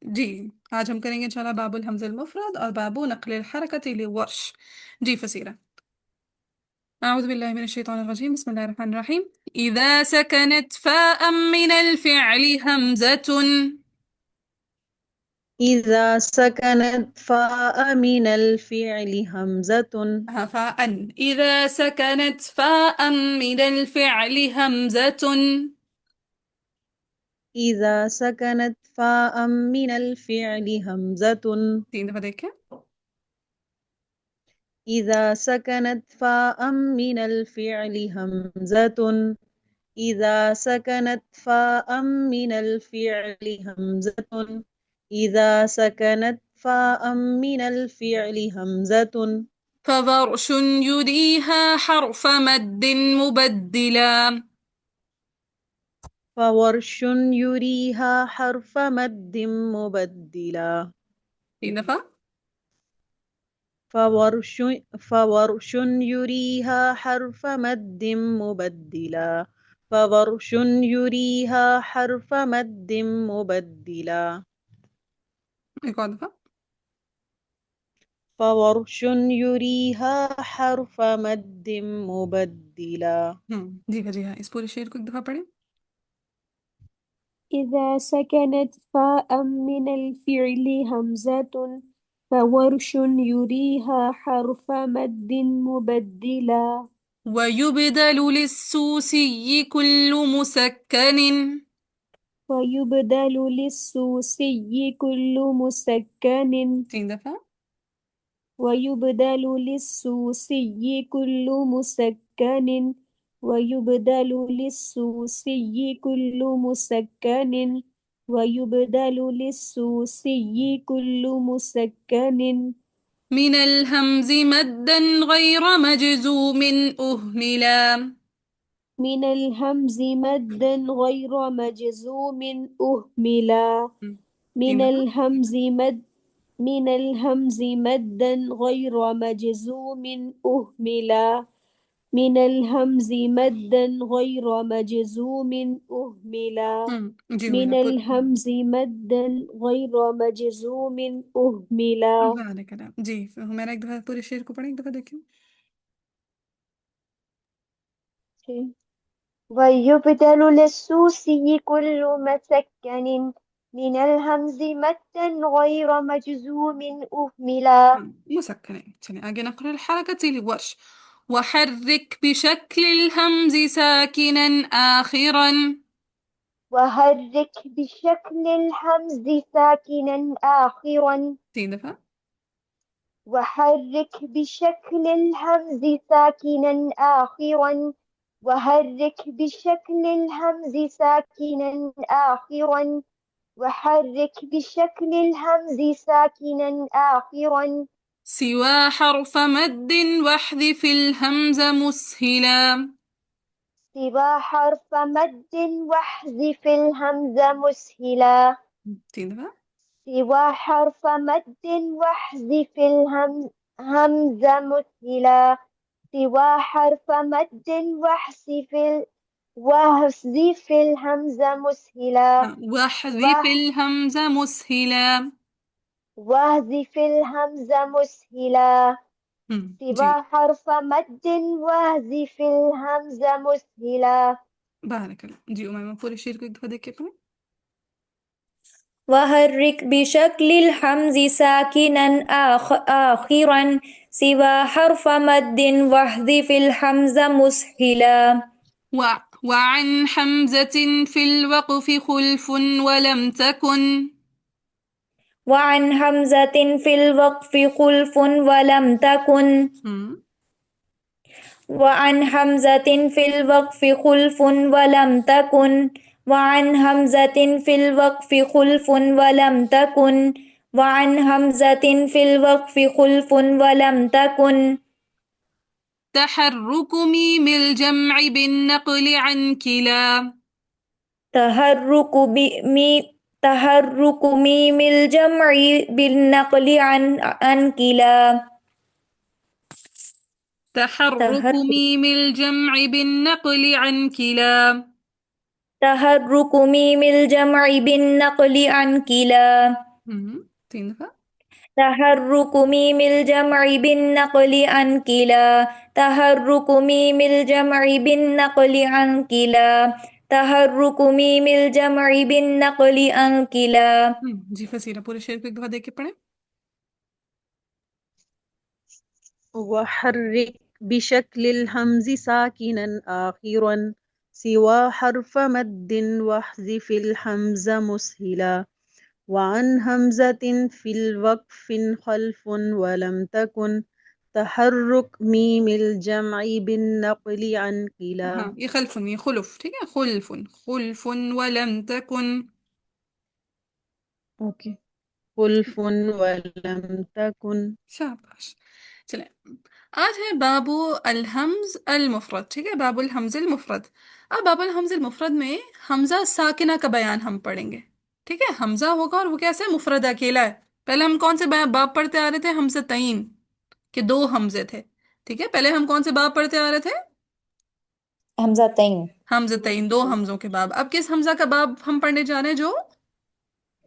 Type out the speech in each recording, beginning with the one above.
جی آج ہم کریں گے انشاءاللہ باب الحمز المفرد اور باب نقل الحرکة لورش. جی فسیرہ. أعوذ بالله من الشيطان الرجيم. بسم الله الرحمن الرحيم. إذا سكنت فاء من الفعل همزة. إذا سكنت فاء من الفعل همزة. فاء. إذا سكنت فاء من الفعل همزة. إذا سكنت فاء من الفعل همزة. 3 دفعہ دیکھیں. إذا سكنت فاء من الفعل همزة. إذا سكنت فاء من الفعل همزة. إذا سكنت فاء من الفعل همزة. فورش يريها حرف مد مبدلا. فورش يريها حرف مد مبدلا. 3 دفعہ. فورش يريها حرف مد مبدلا. فورش يريها حرف مد مبدلا. ایک اور دفعہ. فورش يريها حرف مد مبدلا. جی ہاں اس پورے شعر کو ایک دفعہ پڑھیں. إذا سكنت فاء من الفعل همزة فورش يريها حرف مد مبدلا. ويبدل للسوسي كل مسكن. ويبدل للسوسي كل مسكن. 3 دفعہ. ويبدل للسوسي كل مسكن. ويبدل للسوسي كل مسكن. ويبدل للسوسي كل مسكن. من الهمز مدا غير مجزوم أهملا. من الهمز مدا غير مجزوم أهملا. من 3 دفعہ. الهمز مد من الهمز مدا غير مجزوم أهملا. من الهمز مدا غير مجزوم أهملا. جی من میرا الهمز مدا غير مجزوم أهملا. جی میرا ایک دفعہ پورے شعر کو پڑھیں ایک دفعہ دیکھیں. ويبدل للسوسي كل مسكن من الهمز مدا غير مجزوم أهملا. مسكن ہے. چلیں آگے نقل الحركة لورش. وحرك بشكل الهمز ساكنا آخرا. وحرك بشكل الهمز ساكنا آخرا. 3 دفعہ. وحرك بشكل الهمز ساكنا آخرا. وحرك بشكل الهمز ساكنا آخرا. وحرك بشكل الهمز ساكنا آخرا. سوى حرف مد واحذف الهمز مسهلا. سوى حرف مد واحذف الهمز مسهلا. 3 دفعہ. سوى حرف مد واحذف الهمز مسهلا. سوى حرف مد واحذف الهمز مسهلا. واحذف الهمز مسهلا. واحذف الهمز مسهلا. جی سوى حرف مد واحذف الهمز مسهلا. بارک اللہ. جی امیمہ پورے شعر کو ایک دفعہ دیکھ کے پڑھیں. وحرك بشكل الحمز ساكنا آخرا سوى حرف مد واحذف الحمز مسهلا. وعن حمزة في الوقف خلف ولم تكن. وعن حمزة في الوقف خلف ولم تكن. وعن حمزة في الوقف خلف ولم تكن. وعن حمزة في الوقف خلف ولم تكن. وعن حمزة في الوقف خلف ولم تكن. تحرك ميم الجمع بالنقل عن كلا. تحرك ميم الجمع بالنقل عن كلا. تحرك ميم الجمع بالنقل عن كلا. تحرك ميم الجمع بالنقل عن كلا. تین دفعہ. تحرك ميم الجمع بالنقل عن كلا. تحرك ميم الجمع بالنقل عن كلا. تحرك ميم الجمع بالنقل عن كلا. جی فصیرہ پورے شعر کو ایک دفعہ دیکھ کے پڑھیں. وحرك بشكل الهمز ساكنا آخرا سوى حرف مد واحذف الهمز مسهلا وعن همزة في الوقف خلف ولم تكن تحرك ميم الجمع بالنقل عن كلا. ہاں یہ خلفن، یہ خلف، ٹھیک ہے، خلفن خلف ولم تکن. اوکے خلف ولم تكن. شاباش. چلیں آج ہے باب الحمز المفرد، ٹھیک ہے، باب الحمز المفرد. اب باب الحمز المفرد میں حمزہ ساکنہ کا بیان ہم پڑھیں گے، ٹھیک ہے. حمزہ ہوگا اور وہ کیسے ہے؟ مفرد، اکیلا ہے. پہلے ہم کون سے باب پڑھتے آ رہے تھے؟ حمزتین کے دو حمزے تھے، ٹھیک ہے. پہلے ہم کون سے باب پڑھتے آ رہے تھے؟ حمزتين. حمزتین، دو حمزوں کے باب. اب کس حمزہ کا باب ہم پڑھنے جا رہے ہیں؟ جو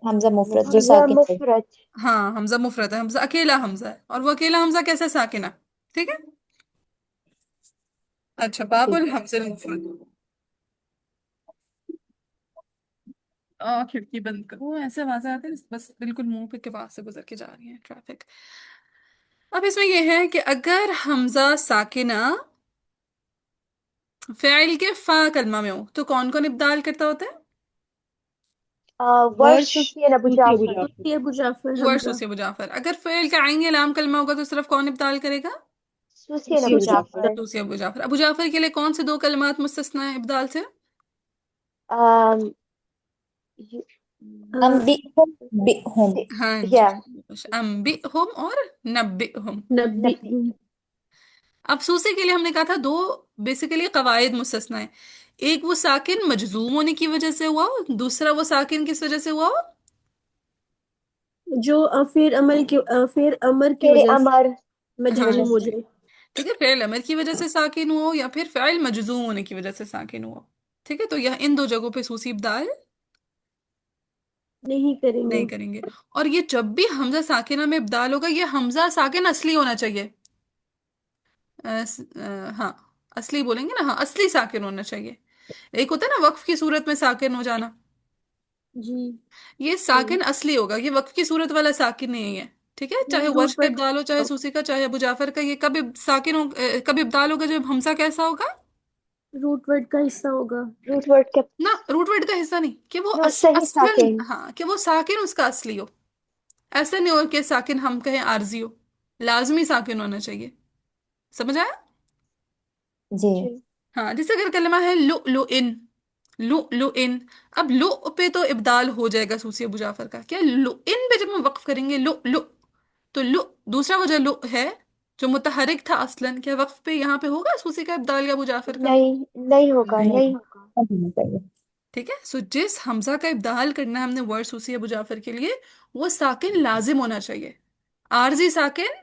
حمزة مفرد جو حمزة ساکن ہے. مفرد. ہاں حمزہ مفرد ہے، حمزہ اکیلا حمزہ ہے، اور وہ اکیلا حمزہ کیسے؟ ساکنہ، ٹھیک ہے. اچھا باب ٹھیک ہے. الحمز المفرد. کھڑکی بند کرو، ایسے آوازیں آتی ہیں بس بالکل منہ پہ کے پاس سے گزر کے جا رہی ہیں ٹریفک. اب اس میں یہ ہے کہ اگر حمزہ ساکنہ فعل کے فا کلمہ میں ہو تو کون کون ابدال کرتا ہوتا ہے؟ ورش ورش سفیان أبو سوسی ابو جعفر. جعفر. یہ ابو جعفر ورش حمزہ. سے ابو جعفر. اگر فعل کا عین یا لام کلمہ ہوگا تو صرف کون ابدال کرے گا؟ سفيان سوسی أبو ابو جعفر. جعفر. توسی ابو جعفر. ابو جعفر کے لیے کون سے دو کلمات مستثنا ہیں ابدال سے؟ um, you- انبئهم بئهم. ہاں جی. yeah انبئہم اور نبئہم. نبي. نبی. اب سوسی کے لیے ہم نے کہا تھا دو بیسیکلی قواعد مستثنا ہیں. ایک وہ ساکن مجزوم ہونے کی وجہ سے ہوا ہو، دوسرا وہ ساکن کس وجہ سے ہوا ہو؟ جو فعل عمل کی فعل امر کی فعل وجہ سے أمر. ہاں مجزوم ہو جی، جائے. ٹھیک ہے، فعل امر کی وجہ سے ساکن ہوا ہو یا پھر فعل مجزوم ہونے کی وجہ سے ساکن ہوا ہو. ٹھیک ہے، تو یہ ان دو جگہوں پہ سوسی ابدال نہیں کریں گے. نہیں کریں گے. اور یہ جب بھی حمزہ ساکنہ میں ابدال ہوگا یہ حمزہ ساکن اصلی ہونا چاہیے. ہاں اصلی بولیں گے نا، ہاں اصلی ساکن ہونا چاہیے. ایک ہوتا ہے نا وقف کی صورت میں ساکن ہو جانا، جی یہ ساکن اصلی ہوگا، یہ وقف کی صورت والا ساکن نہیں ہے. ٹھیک ہے، چاہے یہ ورش روٹ کا ورڈ ابدال ہو، چاہے سوسی کا، چاہے ابو جعفر کا. یہ کب ساکن ہو، کب ابدال ہوگا جب حمزہ کیسا ہوگا؟ روٹ ورڈ کا حصہ ہوگا. root word كب نہ روٹ ورڈ کا حصہ نہیں، کہ وہ no صحیح اصلاً، ساكن. ہاں کہ وہ ساکن اس کا اصلی ہو. ایسا نہیں ہو کہ ساکن ہم کہیں عارضی ہو، لازمی ساکن ہونا چاہیے. سمجھ آیا؟ جی. جی. ہاں جیسے اگر کلمہ ہے لؤلؤن، لؤلؤن، اب لؤ پہ تو ابدال ہو جائے گا سوسی ابو جعفر کا. کیا لؤن پہ جب ہم وقف کریں گے لؤلؤ، تو لؤ دوسرا وجہ لؤ ہے جو متحرک تھا اصلاً، کیا وقف پہ یہاں پہ ہوگا سوسی کا ابدال یا ابو جعفر کا؟ نہیں نہیں ہوگا نہیں. نہیں ہوگا. اب ہونا چاہیے. ٹھیک ہے، سو جس حمزہ کا ابدال کرنا ہے ہم نے ورڈ سوسی ابو جعفر کے لیے وہ ساکن لازم ہونا چاہیے، عارضی ساکن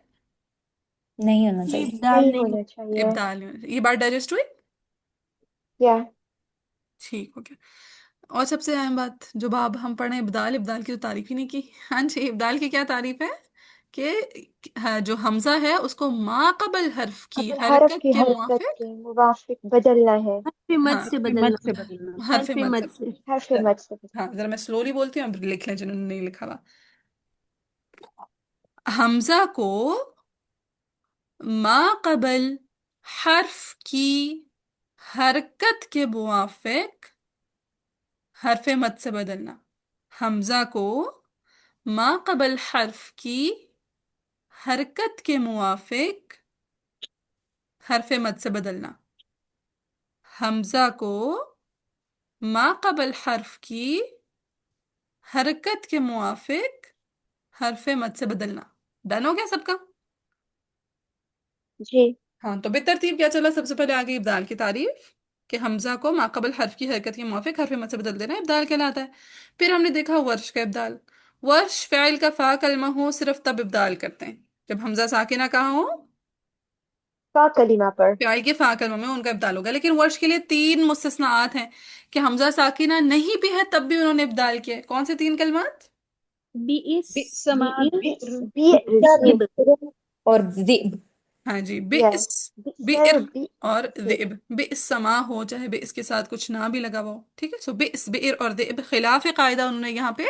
نہیں ہونا یہ چاہیے. ابدال نہیں نہیں ہونا چاہیے. ابدال نہیں ہونا چاہیے. یہ بات ڈائجسٹ ہوئی؟ yeah ٹھیک ہو گیا. اور سب سے اہم بات جو باب ہم پڑھیں ابدال، ابدال کی تو تعریف ہی نہیں کی. ہاں جی، ابدال کی کیا تعریف ہے؟ کہ جو حمزہ ہے اس کو ما قبل حرف کی قبل حرف حرکت کی کے حرکت موافق، کے موافق بدلنا ہے. حرف مد ہاں سے مت بدلنا. سے بدلنا. حرف حرف مد سے. مد سے. حرف مد سے ہاں بدلنا. ذرا میں سلولی بولتی ہوں، اب لکھ لیں جنہوں نے نہیں لکھا ہوا. حمزہ کو ما قبل حرف کی حرکت کے موافق حرف مد سے بدلنا. حمزہ کو ما قبل حرف کی حرکت کے موافق حرف مد سے بدلنا. حمزہ کو ما قبل حرف کی حرکت کے موافق حرف مد سے بدلنا. ڈن ہو گیا سب کا؟ جی. ہاں تو بالترتیب کیا چلا؟ سب سے پہلے آگے ابدال کی تعریف کہ حمزہ کو ما قبل حرف کی حرکت کے موافق حرف مد سے بدل دینا ابدال کہلاتا ہے. پھر ہم نے دیکھا ورش کا ابدال. ورش فعل کا فا کلمہ ہو صرف تب ابدال کرتے ہیں جب حمزہ ساکنہ کہاں ہو، فا کلمہ پر. فعل کے فا کلمہ میں ان کا ابدال ہوگا. لیکن ورش کے لیے تین مستثناءات ہیں کہ حمزہ ساکنہ نہیں بھی ہے تب بھی انہوں نے ابدال کیا. کون سے تین کلمات؟ بئس بئس ما بئر بئر جی ذئب اور ذئب. ہاں جی، یا بئس، بئر بئسر اور جی ذئب. بئس سما ہو چاہے بئس کے ساتھ کچھ نہ بھی لگا ہوا ہو، ٹھیک ہے. سو بئس، بئر اور ذئب خلاف قاعدہ انہوں نے یہاں پہ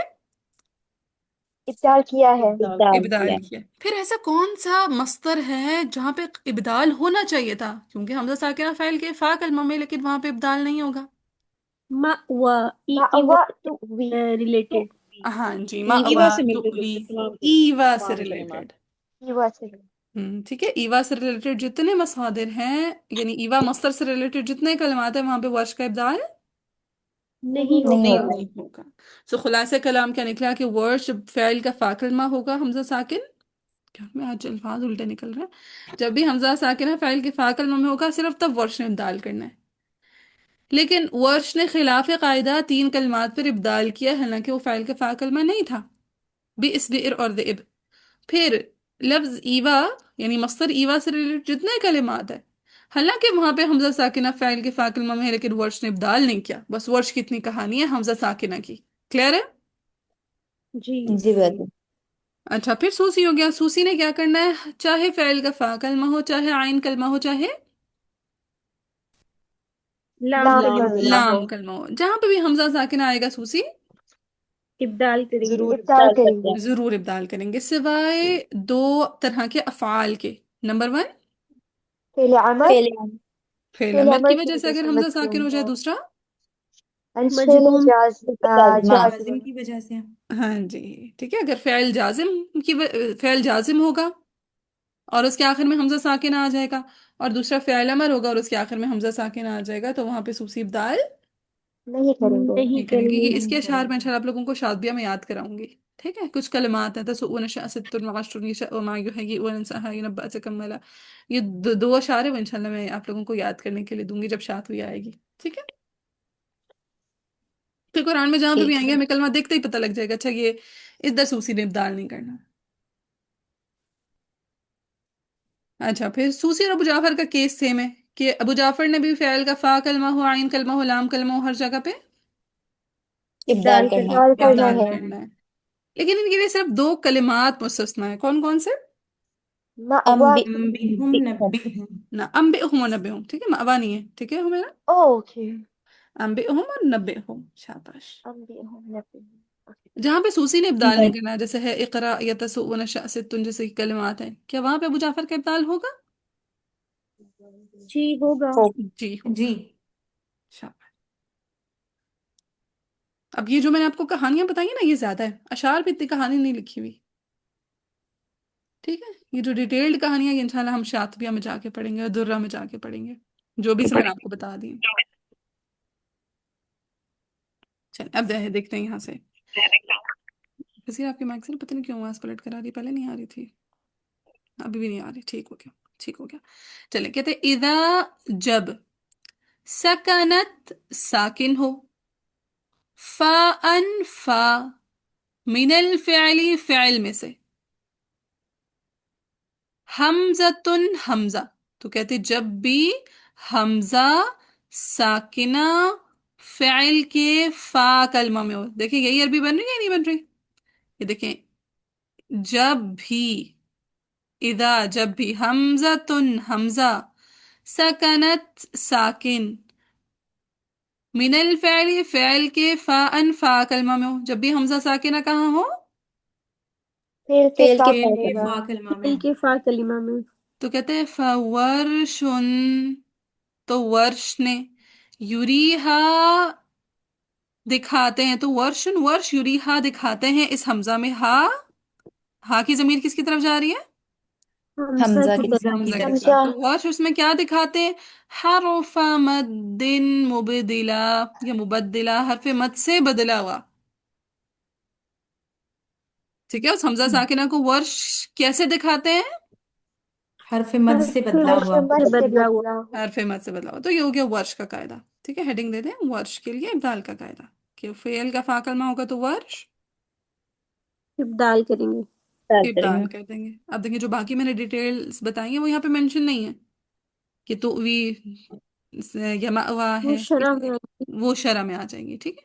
ابدال کیا ہے. ابدال ابدال ابدال کیا. کیا. پھر ایسا کون سا مصدر ہے جہاں پہ ابدال ہونا چاہیے تھا؟ کیونکہ حمزہ ساکنہ فعل کے فا کلمہ میں، لیکن وہاں پہ ابدال نہیں ہوگا. مأوا ایوا مأوى وی تو ریلیٹڈ ہاں جی، ایوا مأوا سے ملتے تؤوی، جلتے تمام ایوا سے تمام کلمات. ریلیٹڈ. ایوا سے ٹھیک ہے. ایوا سے ریلیٹڈ جتنے مصادر ہیں، یعنی ایوا مصدر سے ریلیٹڈ جتنے کلمات ہیں، وہاں پہ ورش کا ابدال نہیں نہیں نہیں ہوگا. ہوگا. نہیں ہوگا. سو خلاصہ کلام کیا نکلا کہ ورش جب فعل کا فا کلمہ ہوگا حمزہ ساکن، کیا میں آج الفاظ الٹے نکل رہے ہیں، جب بھی حمزہ ساکنہ فعل کے فا کلمہ میں ہوگا صرف تب ورش نے ابدال کرنا ہے. لیکن ورش نے خلاف قاعدہ 3 کلمات پر ابدال کیا، حالانکہ وہ فعل کا فا کلمہ نہیں تھا، بئس، بئر اور ذئب. پھر لفظ ایوا یعنی مصدر ایوا سے ریلیٹڈ جتنے کلمات ہیں، حالانکہ وہاں پہ حمزہ ساکنہ فعل کے فا کلمہ میں ہے، لیکن ورش نے ابدال نہیں کیا. بس ورش کی اتنی کہانی ہے حمزہ ساکنہ کی. کلیئر ہے؟ جی جی بات ہے. اچھا، پھر سوسی ہو گیا. سوسی نے کیا کرنا ہے؟ چاہے فعل کا فا کلمہ ہو، چاہے عین کلمہ ہو، چاہے لام لام کلمہ لام ہو کلمہ ہو لام کلمہ ہو، جہاں پہ بھی حمزہ ساکنہ آئے گا سوسی ابدال کریں گے. ضرور ابدال ابدال کریں کرتے گے. ہیں. ضرور ابدال کریں گے، سوائے 2 طرح کے افعال کے. نمبر 1 فعل عمل، فعل عام. فعل فعل امر کی عمل کی وجہ سے وجہ اگر سے حمزہ ساکن مجزوم ہو جائے. ہے. دوسرا الفعل مجزوم لازمہ. جازم کی وجہ سے. ہاں جی، ٹھیک ہے. اگر فعل جازم فعل جازم ہوگا اور اس کے آخر میں حمزہ ساکن آ جائے گا، اور دوسرا فعل امر ہوگا اور اس کے آخر میں حمزہ ساکن آ جائے گا، تو وہاں پہ سوسی ابدال نہیں کریں گے. نہیں نہیں کریں کریں گے. گے. یہ اس کے اشعار میں انشاءاللہ آپ لوگوں کو شاطبیہ میں یاد کراؤں گی. ٹھیک ہے. کچھ کلمات ہیں، تسؤون شأست وغشر یشاء وما یحیی وننساها ينبأ تکملا. یہ 2 اشعار ہیں، وہ انشاءاللہ میں آپ لوگوں کو یاد کرنے کے لیے دوں گی جب شاطبیہ آئے گی. ٹھیک ہے. پھر قرآن میں جہاں پہ بھی ٹھیک آئیں ہے. گے ہمیں کلمہ دیکھتے ہی پتہ لگ جائے گا، اچھا یہ ادھر سوسی نے ابدال نہیں کرنا. اچھا، پھر سوسی اور ابو جعفر کا کیس سیم ہے کہ ابو جعفر نے بھی فعل کا فا کلمہ ہو، عین کلمہ ہو، لام کلمہ ہو، ہر جگہ پہ ابدال ابدال کرنا کریں ہے. ابدال کرنا ابدال ہے. کرنا ہے. لیکن ان کے لیے صرف 2 کلمات مستثنا ہے. کون کون سے؟ مأوى انبئهم نبئهم. نہ انبئهم و نبئهم، ٹھیک ہے. مأوا نہیں ہے، ٹھیک ہے ہمیرا. اوکے. انبئهم اور نبئهم، شاباش. انبئهم نبئهم. جہاں پہ سوسی نے ابدال نہیں کرنا ہے، جیسے ہے اقرا یتسؤون شأست جیسے کہ کلمات ہیں، کیا وہاں پہ ابو جعفر کا ابدال ہوگا؟ جی ہوگا. جی ہوگا. شاباش. اب یہ جو میں نے آپ کو کہانیاں بتائی ہیں نا، یہ زیادہ ہے، اشعار پہ اتنی کہانی نہیں لکھی ہوئی. ٹھیک ہے. یہ جو ڈیٹیلڈ کہانیاں یہ انشاءاللہ ہم شاطبیہ میں جا کے پڑھیں گے اور درہ میں جا کے پڑھیں گے، جو بھی سے میں نے آپ کو بتا دی. چل اب دیکھتے ہیں یہاں سے. ویسے آپ کی مائک سے پتہ نہیں کیوں آواز پلٹ کر آ رہی، پہلے نہیں آ رہی تھی، ابھی بھی نہیں آ رہی. ٹھیک ہو گیا، ٹھیک ہو گیا. چلیں، کہتے ہیں اذا جب سکنت ساکن ہو، فا ان فا، من الفعل فعل میں سے، حمزتن حمزہ. تو کہتے جب بھی حمزہ ساکنہ فعل کے فا کلمہ میں ہو. دیکھیں یہی عربی بن رہی ہے یا نہیں بن رہی؟ یہ دیکھیں، جب بھی، اذا جب بھی، حمزتن حمزہ، سکنت ساکن، من الفعل فعل کے فا ان فا کلمہ میں ہو. جب بھی حمزہ ساکنہ کہاں ہو؟ فعل کے فعل کے فا فا کلمہ. فعل کے فا کلمہ میں. تو کہتے ہیں فورشن، تو ورش نے، یوریہا دکھاتے ہیں، تو ورشن ورش یوریہا دکھاتے ہیں اس حمزہ میں. ہا کی ضمیر کس کی طرف جا رہی ہے؟ حمزہ حمزہ کی کی طرف. حمزہ کی حمزہ. طرف. تو ورش اس میں کیا دکھاتے ہیں؟ حرف مد مبدلا، یا مبدلا، حرف مد سے بدلا ہوا. ٹھیک ہے. اس حمزہ ساکنہ کو ورش کیسے دکھاتے ہیں؟ حرف مد سے حرف بدلا مد ہوا. مد سے سے بدلا ہوا. بدلا ہو. حرف مد سے بدلا ہوا. تو یہ ہو گیا ورش کا قاعدہ. ٹھیک ہے. ہیڈنگ دے دیں ورش کے لیے ابدال کا قاعدہ، کہ فعل کا فا کلمہ ہوگا تو ورش ابدال کریں گے. ابدال کریں ابدال گے. کر دیں گے. اب دیکھیں جو باقی میں نے ڈیٹیلز بتائی ہیں وہ یہاں پہ مینشن نہیں ہے، کہ تؤوی یا مأوا وہ ہے، شرح میں آئی. وہ شرح میں آ جائیں گی. ٹھیک ہے.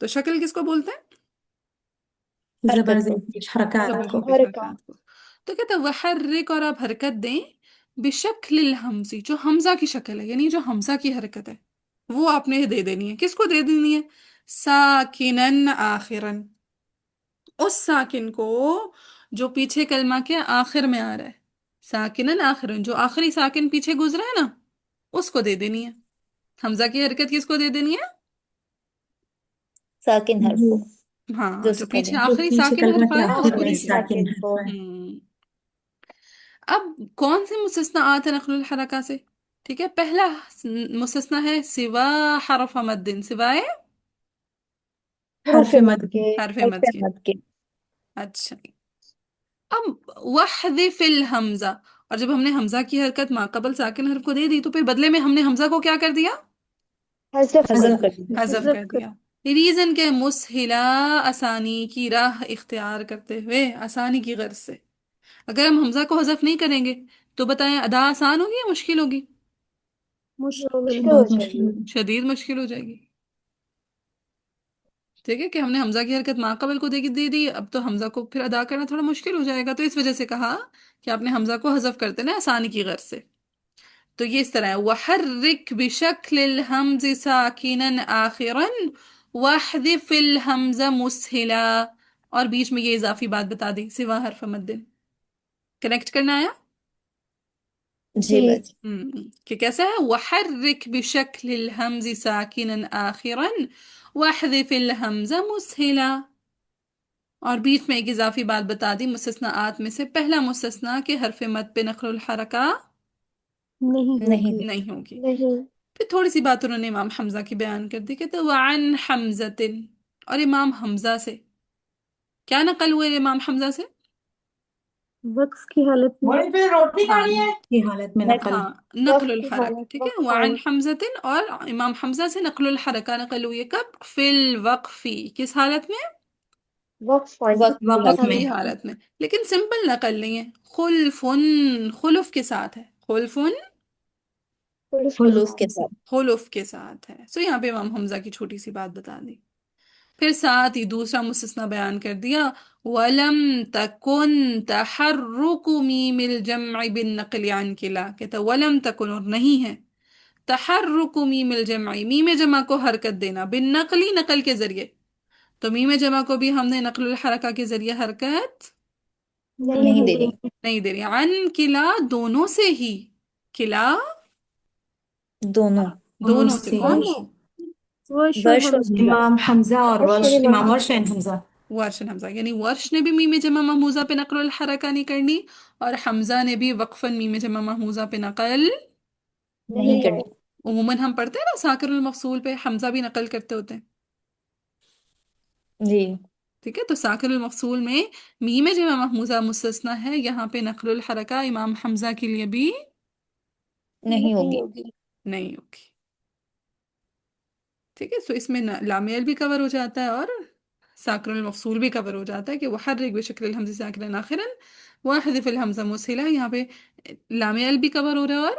تو شکل کس کو بولتے ہیں؟ زبر حرکت کو زیر پیش حرکات زبر کو زیر پیش حرکات کو. تو کہتے ہیں وحرک، اور آپ حرکت دیں بشکل الحمزی، جو حمزہ کی شکل ہے، یعنی جو حمزہ کی حرکت ہے وہ آپ نے دے دینی ہے. کس کو دے دینی ہے؟ ساکنن آخرن، اس ساکن کو جو پیچھے کلمہ کے آخر میں آ رہا ہے. ساکنن آخرن، جو آخری ساکن پیچھے گزرا ہے نا اس کو دے دینی ہے. حمزہ کی حرکت کس کو دے دینی ہے؟ ساکن حرف جی کو، ہاں، جو جو سکن پیچھے ہے. جو آخری پیچھے ساکن کلمہ حرف کے آیا اس آخر کو میں دے دینی. ساکن ساکن کو حرف ہے. اب کون سے مستثناات ہیں نقل الحرکہ سے؟ ٹھیک ہے، پہلا مستثنا ہے سوا حرف مد، سوائے حروف حرف مد مد. کے. حرف حرف مد کے. مد کے. اچھا، اب وحذف الحمزہ، اور جب ہم نے حمزہ کی حرکت ما قبل ساکن حرف کو دے دی تو پھر بدلے میں ہم نے حمزہ کو کیا کر دیا؟ حذف کر حذف حذف. کر دیا. حذف کر دیا. ریزن کے مسہلہ، آسانی کی راہ اختیار کرتے ہوئے، آسانی کی غرض سے. اگر ہم حمزہ کو حذف نہیں کریں گے تو بتائیں ادا آسان ہوگی یا مشکل ہوگی؟ مشکل. مشکل ہو بہت جائے مشکل گی. ہے. شدید مشکل ہو جائے گی. ٹھیک ہے، کہ ہم نے حمزہ کی حرکت ما قبل کو دے دی، اب تو حمزہ کو پھر ادا کرنا تھوڑا مشکل ہو جائے گا، تو اس وجہ سے کہا کہ آپ نے حمزہ کو حذف کرتے نا آسانی کی غرض سے. تو یہ اس طرح ہے وحرک بشکل الحمز ساکنا آخرا واحذف الحمز مسہلا، اور بیچ میں یہ اضافی بات بتا دی سوا حرف مد. کنیکٹ کرنا آیا جی جی. بس. کہ کیسا ہے؟ وحرک بشکل الحمز ساکنا آخرا واحذف الحمز مسہلا، اور بیچ میں ایک اضافی بات بتا دی مستثناات میں سے پہلا مستثنا کہ حرف مد پہ نقل الحرکہ نہیں نہیں ہوگی. دے. نہیں ہوگی. نہیں. پھر تھوڑی سی بات انہوں نے امام حمزہ کی بیان کر دی، کہتے وعن حمزۃ، اور امام حمزہ سے کیا نقل ہوئے امام حمزہ سے؟ وقف کی حالت میں. ہاں کی حالت میں نقل. ہاں، نقل وقت کی الحرکہ. حالت ٹھیک ہے، وقف وعن اور حمزۃ، اور امام حمزہ سے نقل الحرکہ نقل ہوئی ہے. کب؟ فی الوقفی، کس حالت میں؟ وقف اور وقت کی وقت حالت میں. وقفی حالت میں. لیکن سمپل نقل نہیں ہے، خلفن، خلف کے ساتھ ہے. خلفن حروف کے حروف حروف کے ساتھ. کے ساتھ. ساتھ. خلف کے ساتھ ہے. سو یہاں پہ امام حمزہ کی چھوٹی سی بات بتا دی. پھر ساتھ ہی دوسرا مستثنا بیان کر دیا وَلَمْ تَكُنْ تَحَرُّكُ مِيمِ الْجَمْعِ بِالنَّقْلِ عَنْ كِلَا، کہتا وَلَمْ تَكُنْ، اور نہیں ہے، تَحَرُّكُ مِيمِ الْجَمْعِ، میم جمع کو حرکت دینا، بالنقلی، نقل کے ذریعے. تو میم جمع کو بھی ہم نے نقل الحرکہ کے ذریعے حرکت نہیں نہیں دے دیں رہی. گے. نہیں دے رہی. عن کلا، دونوں سے ہی، کلا دونوں. دونوں دونوں سے. سے کون ہی. دو؟ ورش اور ورش اور حمزہ. حمزہ. امام حمزہ اور ورش ورش، اور امام امام ورش حمزہ. اینڈ حمزہ. ورش حمزہ، یعنی ورش نے بھی میم جمع محموزہ پہ نقل الحرکہ نہیں کرنی، اور حمزہ نے بھی وقفاً میم جمع محموزہ پہ نقل. نہیں نہیں کرنی. کریں. عموماً ہم پڑھتے ہیں نا ساکر المفصول پہ حمزہ بھی نقل کرتے ہوتے ہیں. جی. ٹھیک ہے، تو ساکر المفصول میں میم جمع محموزہ مستثنا ہے، یہاں پہ نقل الحرکہ امام حمزہ کے لیے بھی نہیں نہیں ہوگی. ہوگی. نہیں ہوگی. ٹھیک ہے، سو اس میں لام ال بھی کور ہو جاتا ہے اور ساکر المفصول بھی کور ہو جاتا ہے کہ وحرک بشکل الحمز ساکنا آخرا واحذف الحمز مسہلا. یہاں پہ لام ال بھی کور ہو رہا ہے اور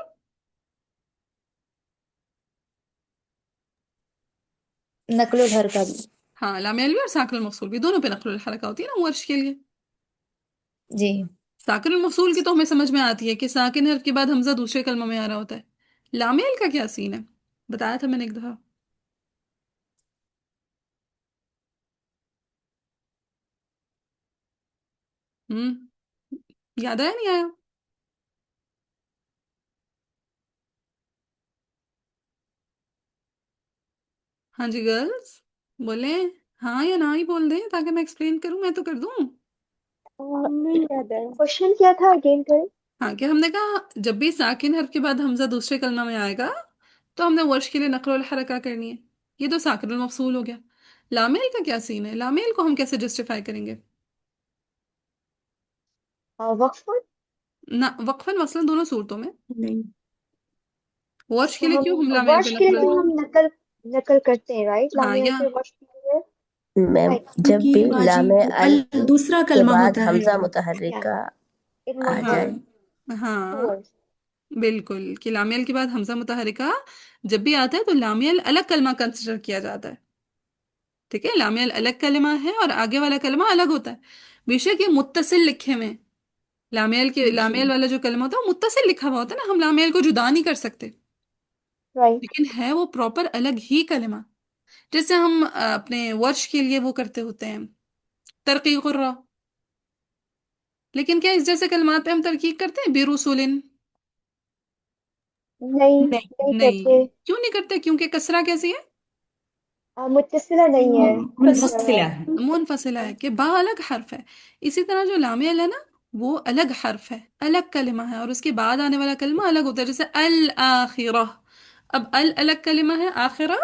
نقل و حرکت بھی. ہاں، لام ال بھی اور ساکر المفصول بھی، دونوں پہ نقل الحرکہ ہوتی ہے نا ورش کے لیے. جی. ساکن المفصول کی تو ہمیں سمجھ میں آتی ہے کہ ساکن حرف کے بعد حمزہ دوسرے کلمہ میں آ رہا ہوتا ہے. لام ال کا کیا سین ہے؟ بتایا تھا میں نے ایک دفعہ. ہم یاد آیا نہیں آیا؟ ہاں جی گرلز، بولیں ہاں یا نہ ہی بول دیں تاکہ میں ایکسپلین کروں. میں تو کر دوں. نہیں یاد ہے. کوشچن کیا تھا؟ اگین کریں. ہاں، کہ ہم نے کہا جب بھی ساکن حرف کے بعد حمزہ دوسرے کلمہ میں آئے گا تو ہم نے ورش کے لیے نقل الحرکہ کرنی ہے. یہ تو ساکن المفصول ہو گیا. لام ال کا کیا سین ہے؟ لام ال کو ہم کیسے جسٹیفائی کریں گے؟ وقف اور نہ، وقفاً وصلاً دونوں صورتوں میں. نہیں. ورش کے تو لیے ہم کیوں ہم لام ال پہ ورش کے نقل لیے بھی ہم نقل کرتے ہیں، رائٹ؟ ہاں لامیل یا سے ورش کے لیے. میم رائٹ. جب بھی کیونکہ باجی لام ال ال دوسرا کے کلمہ بعد ہوتا ہے. حمزہ یا متحرکہ ان آ ون ہاں جائے. ورڈ ٹو ہاں ورڈ. بالکل، کہ لام ال کے بعد حمزہ متحرکہ جب بھی آتا ہے تو لام ال الگ کلمہ کنسیڈر کیا جاتا ہے. ٹھیک ہے، لام الگ کلمہ ہے اور آگے والا کلمہ الگ ہوتا ہے، بیشک یہ متصل لکھے ہوئے ہیں، لام والا جو کلمہ ہوتا ہے وہ متصل لکھا ہوا ہوتا ہے نا، ہم لام کو جدا نہیں کر سکتے، right. لیکن ہے وہ پراپر الگ ہی کلمہ، جیسے ہم اپنے ورش کے لیے وہ کرتے ہوتے ہیں ترقیق الراء، لیکن کیا اس جیسے کلمات پہ ہم ترقیق کرتے ہیں برسولن؟ نہیں نہیں، نہیں نہیں، کرتے. کیوں نہیں کرتے؟ کیونکہ کسرہ کیسی ہے؟ متصلہ نہیں ہے. منفصلہ ہے۔ منفصلہ ہے، کہ با الگ حرف ہے، اسی طرح جو لام ال ہے نا وہ الگ حرف ہے، الگ کلمہ ہے، اور اس کے بعد آنے والا کلمہ الگ ہوتا ہے، جیسے الآخرہ، اب الگ کلمہ ہے، آخرہ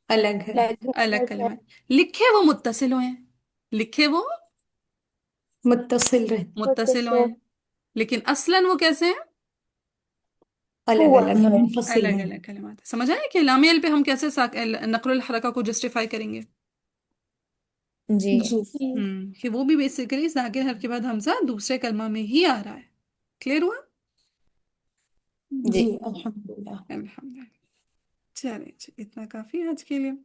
الگ ہے، الگ کلمہ ہے، لکھے وہ متصل ہوئے ہیں، لکھے وہ متصل رہے، متصل ہوئے متصل. ہیں، لیکن اصلاً وہ کیسے ہیں؟ الگ ہوا الگ ہے. منفصل الگ ہیں۔ الگ کلمات ہیں۔ سمجھ آئے کہ لام ال پہ ہم کیسے نقل الحرکہ کو جسٹیفائی کریں گے؟ جی جی کہ وہ بھی بیسیکلی ذاکر حرف کے بعد حمزہ دوسرے کلمہ میں ہی آ رہا ہے، کلیئر ہوا؟ جی جی الحمدللہ۔ الحمدللہ، چلیں جی اتنا کافی ہے آج کے لیے۔